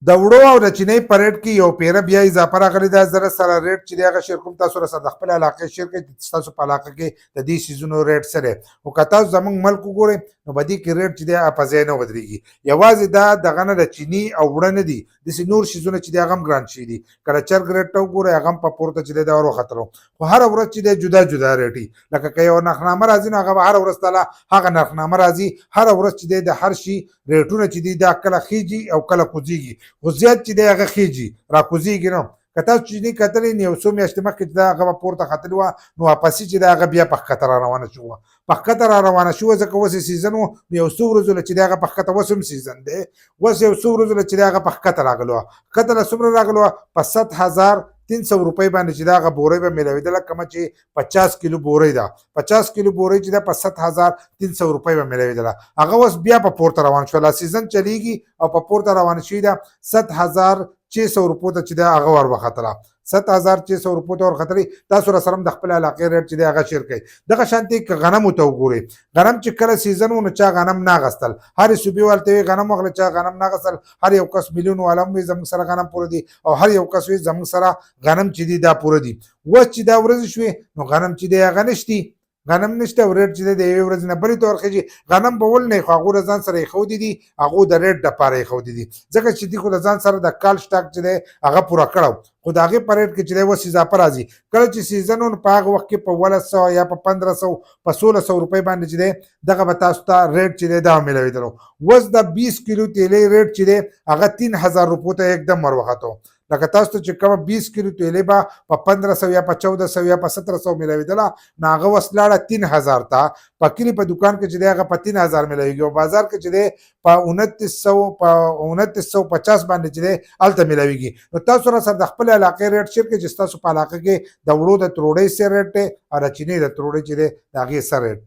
د وړو او د چینی په ریټ کې یو پیره بیا اضافه راغلی ده. زه سره ریټ چې دی هغه شیر کوم تاسو سره د خپل علاقې شیر کړئ ستاسو په علاقه کې د دې سیزونو ریټ څه دی. خو که تاسو زموږ ملک وګورئ نو په دې کې ریټ چې دی په ځای نه ودرېږي. یوازې دا دغه نه د چیني او وړه نه دي، داسې نور سیزونه چې دی هغه هم ګران شوي دي. که د چرګ ریټ ته وګورئ هغه هم په پورته چې دی دا ور وختلو. خو هره ورځ چې دی جدا جدا ریټ وي. لکه که یو نرخنامه راځي نو هغه به هره ورځ تعالی هغه نرخنامه راځي. هره ورځ چې دی د هر شي ریټونه چې دي دا کله خیږي او کله کوزیږي. خو زیات چې دی هغه خیږي راکوزیږي نه. که تاسو چې دی کتلې نو یو څو میاشتې مخکې چې دا هغه به پورته ختلې وه نو واپسي چې دی هغه بیا په ښکته را روانه شوه. په ښکته را روانه شوه ځکه اوس یې سیزن و نو یو څو ورځو له چې دی هغه په ښکته اوس هم سیزن دی. اوس یو څو ورځو له چې دی هغه په ښکته راغلی وه. ښکته له څومره راغلی وه؟ په 7,300 روپۍ باندې چې دا هغه بورۍ به میلاوېدله. کومه چې 50 کیلو بورۍ ده، 50 کیلو بورۍ چې ده په 7,300 روپۍ به میلاوېدله. هغه اوس بیا په پورته روان شو. لا سیزن چلیږي او په پورته روانه شوې ده. 7,600 روپو ته چې ده هغه ور وختله. 7,600 روپو ته ورختلې. تاسو راسره هم د خپل علاقې ریټ چې دی هغه شیر کړئ. دغه شانتې که غنمو ته وګورئ، غنم چې کله سیزن و نو چا غنم نه اخیستل. هرې صوبې والته وي غنم واخله، چا غنم نه اخیستل. هر یو کس میلیون والا هم وي زموږ سره غنم پوره دي او هر یو کس وي زموږ سره غنم چې دي دا پوره دي. اوس چې دا ورځې شوې نو غنم چې دی هغه نشتي، غنم نشته او ریټ چې دی د یوې ورځې نه بلې ته ورخېږي. غنم به ولې نه خو هغو د ځان سره ایښودي دي، هغو د ریټ دپاره ایښودي دي ځکه چې دوی خو د ځان سره د کال سټاک چې دی هغه پوره کړی خو د هغې په ریټ کې چې دی اوس اضافه راځي. کله چې سیزن و نو په هغه وخت کې په 1,100 یا په 1,500 په 1,600 روپۍ باندې چې دی دغه به تاسو ته ریټ چې دی دا میلاوېدلو. اوس د 20 کیلو تیلې ریټ چې دی هغه 3,000 روپو ته یکدم ور وختو. لکه تاسو ته چې کومه 20 کیلو تیلې به په 1,500 یا په 1,400 یا په 1,700 میلاوېدله نو هغه اوس لاړه 3,000 ته. په کلي په دوکان کې چې دی هغه په 3,000 میلاوېږي او بازار کې چې دی په 2,950 باندې چې دی هلته میلاوېږي. نو تاسو راسره د خپل علاقې ریټ شیر کړئ چې ستاسو په علاقه کې د وړو د تروړۍ څه ریټ دی او د چینې د تروړۍ چې دی د هغې څه ریټ